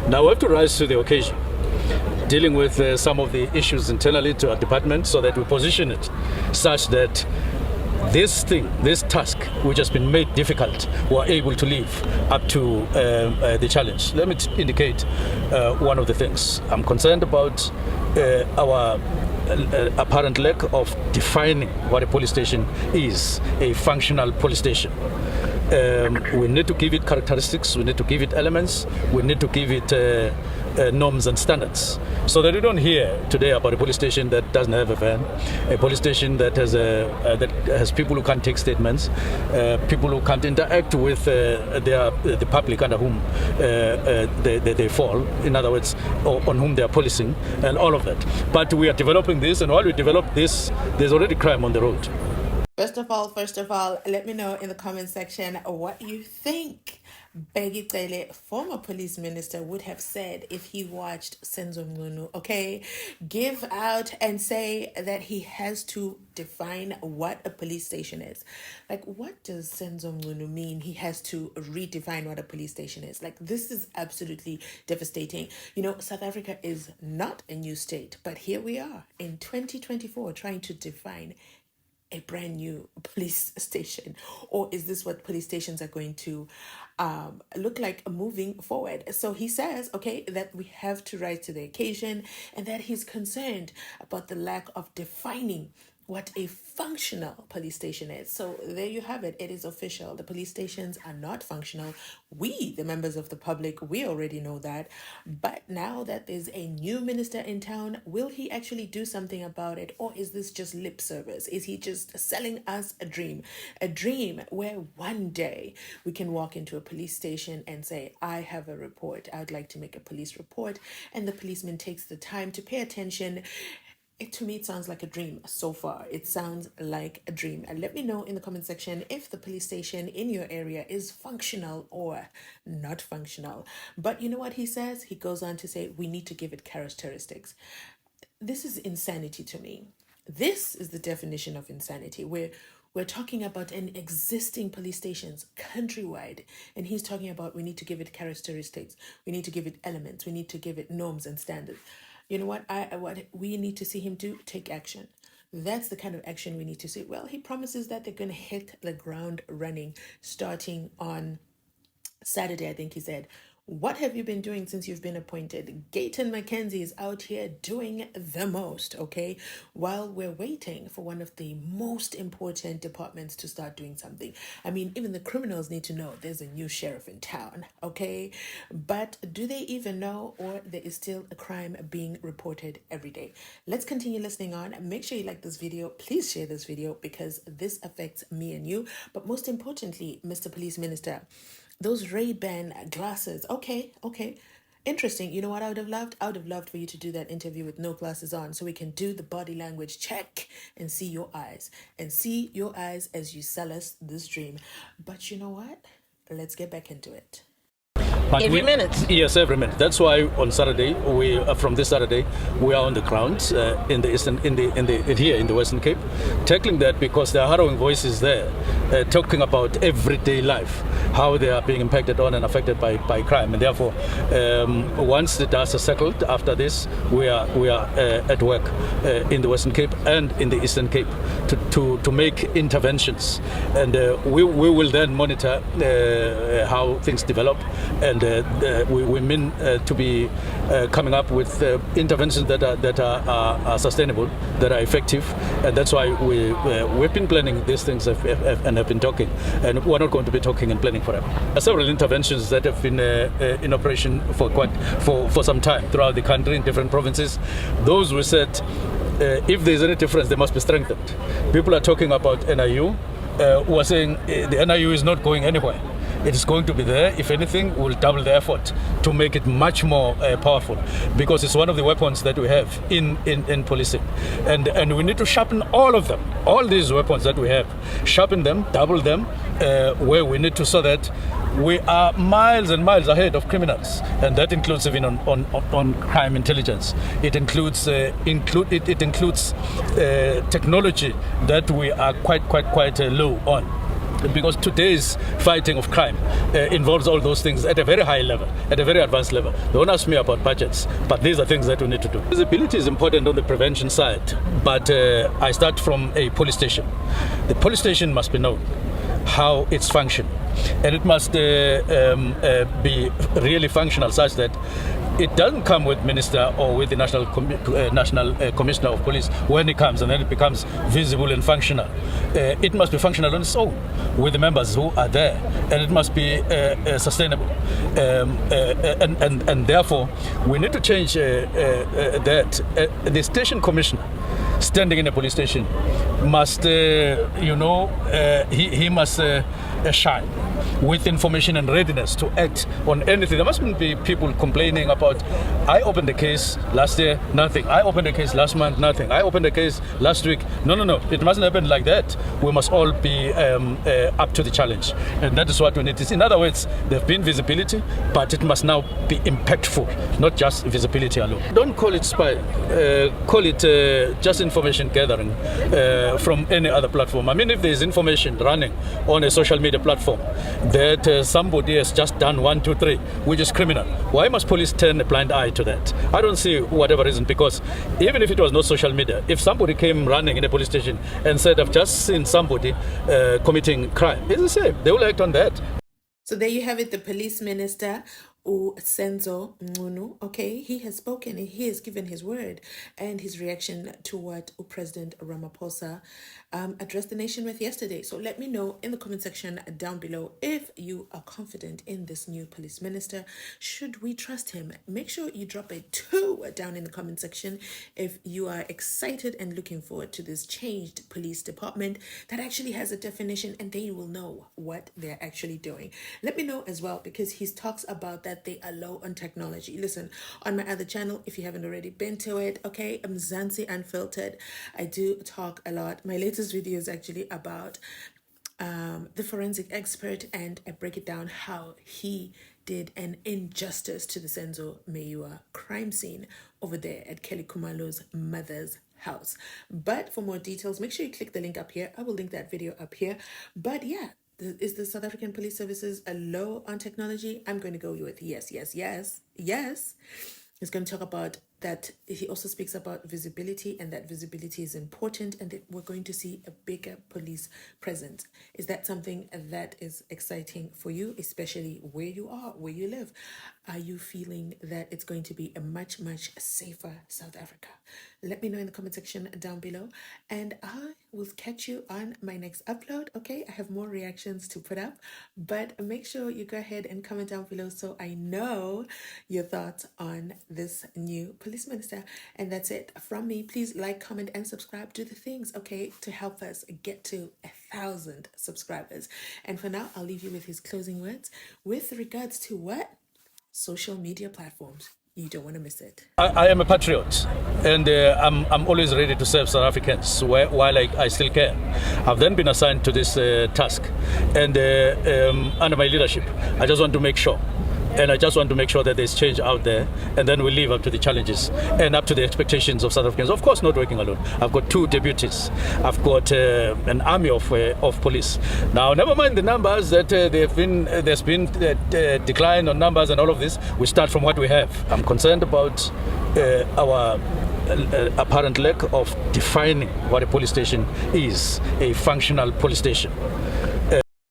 Now we have to rise to the occasion, dealing with some of the issues internally to our department so that we position it such that this task, which has been made difficult, we're able to live up to the challenge. Let me indicate one of the things. I'm concerned about our apparent lack of defining what a police station is, a functional police station. We need to give it characteristics, we need to give it elements, we need to give it norms and standards, so that we don't hear today about a police station that doesn't have a van, a police station that has people who can't take statements, people who can't interact with the public under whom they fall, in other words, on whom they are policing, and all of that. But we are developing this, and while we develop this, there's already crime on the road. First of all, let me know in the comment section what you think Bheki Cele, former police minister, would have said if he watched Senzo Mngunu. Okay, give out and say that he has to define what a police station is. Like, what does Senzo Mngunu mean? He has to redefine what a police station is. Like, this is absolutely devastating. You know, South Africa is not a new state, but here we are in 2024 trying to define a brand new police station. Or is this what police stations are going to look like moving forward? So he says, okay, that we have to rise to the occasion, and that he's concerned about the lack of defining what a functional police station is. So there you have it. It is official. The police stations are not functional. We, the members of the public, we already know that. But now that there's a new minister in town, will he actually do something about it? Or is this just lip service? Is he just selling us a dream? A dream where one day we can walk into a police station and say, I have a report. I would like to make a police report. And the policeman takes the time to pay attention. To me, it sounds like a dream so far. It sounds like a dream. And let me know in the comment section if the police station in your area is functional or not functional. But you know what he says? He goes on to say, we need to give it characteristics. This is insanity to me. This is the definition of insanity, where we're talking about an existing police stations countrywide, and he's talking about we need to give it characteristics, we need to give it elements, we need to give it norms and standards. You know what we need to see him do? Take action. That's the kind of action we need to see. Well, he promises that they're going to hit the ground running starting on Saturday, I think he said. What have you been doing since you've been appointed? Gayton McKenzie is out here doing the most, okay? While we're waiting for one of the most important departments to start doing something. I mean, even the criminals need to know there's a new sheriff in town, okay? But do they even know, or there is still a crime being reported every day? Let's continue listening on. Make sure you like this video. Please share this video because this affects me and you. But most importantly, Mr. Police Minister, those Ray-Ban glasses. Okay. Interesting. You know what I would have loved? I would have loved for you to do that interview with no glasses on so we can do the body language check and see your eyes. And see your eyes as you sell us this dream. But you know what? Let's get back into it. Every minute? Yes, every minute. That's why on Saturday, from this Saturday, we are on the ground here in the Western Cape, tackling that because there are harrowing voices there, talking about everyday life, how they are being impacted on and affected by crime, and therefore, once the dust is settled, after this, we are at work in the Western Cape and in the Eastern Cape to make interventions, and we will then monitor how things develop. And we mean to be coming up with interventions that are sustainable, that are effective, and that's why we've been planning these things and have been talking, and we're not going to be talking and planning forever. Several interventions that have been in operation for some time throughout the country in different provinces. Those we said, if there's any difference, they must be strengthened. People are talking about NIU. We're saying the NIU is not going anywhere. It is going to be there. If anything, we'll double the effort to make it much more powerful, because it's one of the weapons that we have in policing. And we need to sharpen all of them, all these weapons that we have, sharpen them, double them, where we need to, so that we are miles and miles ahead of criminals, and that includes even on crime intelligence. It includes technology that we are quite low on. because today's fighting of crime involves all those things at a very high level, at a very advanced level. Don't ask me about budgets, but these are things that we need to do. Visibility is important on the prevention side, but I start from a police station. The police station must be known how it's functioning, and it must be really functional such that it doesn't come with minister or with the national commissioner of police when it comes, and then it becomes visible and functional. It must be functional on its own with the members who are there, and it must be sustainable. And therefore, we need to change that. The station commissioner standing in a police station must, he must shine with information and readiness to act on anything. There mustn't be people complaining about, I opened a case last year, nothing. I opened a case last month, nothing. I opened a case last week. No. It mustn't happen like that. We must all be up to the challenge. And that is what we need to see. In other words, there have been visibility, but it must now be impactful, not just visibility alone. Don't call it spy. Call it just information gathering from any other platform. I mean, if there's information running on a social media platform that somebody has just done 1, 2, 3, which is criminal, why must police turn a blind eye to that? I don't see whatever reason, because even if it was not social media, if somebody came running in a police station and said, I've just seen somebody committing crime, it's the same. They will act on that. So there you have it, the police minister, Senzo Mngunu. Okay, he has spoken and he has given his word and his reaction to what President Ramaphosa addressed the nation with yesterday. So let me know in the comment section down below if you are confident in this new police minister. Should we trust him? Make sure you drop a 2 down in the comment section if you are excited and looking forward to this changed police department that actually has a definition and they will know what they're actually doing. Let me know as well, because he talks about that they are low on technology. Listen, on my other channel, if you haven't already been to it, okay, I'm GNU Unfiltered. I do talk a lot. My latest video is actually about the forensic expert, and I break it down how he did an injustice to the Senzo Mayua crime scene over there at Kelly Kumalo's mother's house. But for more details, make sure you click the link up here. I will link that video up here. But yeah, is the South African Police Services low on technology? I'm going to go with yes. He's going to talk about that. He also speaks about visibility, and that visibility is important, and that we're going to see a bigger police presence. Is that something that is exciting for you, especially where you are, where you live? Are you feeling that it's going to be a much, much safer South Africa? Let me know in the comment section down below, and I will catch you on my next upload. Okay, I have more reactions to put up, but make sure you go ahead and comment down below so I know your thoughts on this new police minister. And that's it from me. Please like, comment, and subscribe. Do the things, okay, to help us get to 1,000 subscribers. And for now, I'll leave you with his closing words with regards to what? Social media platforms. You don't want to miss it. I am a patriot, and I'm always ready to serve South Africans while I still can. I've then been assigned to this task, and under my leadership, I just want to make sure. And I just want to make sure that there's change out there, and then we live up to the challenges and up to the expectations of South Africans. Of course, not working alone. I've got 2 deputies. I've got an army of police. Now, never mind the numbers that there's been decline on numbers and all of this. We start from what we have. I'm concerned about our apparent lack of defining what a police station is, a functional police station.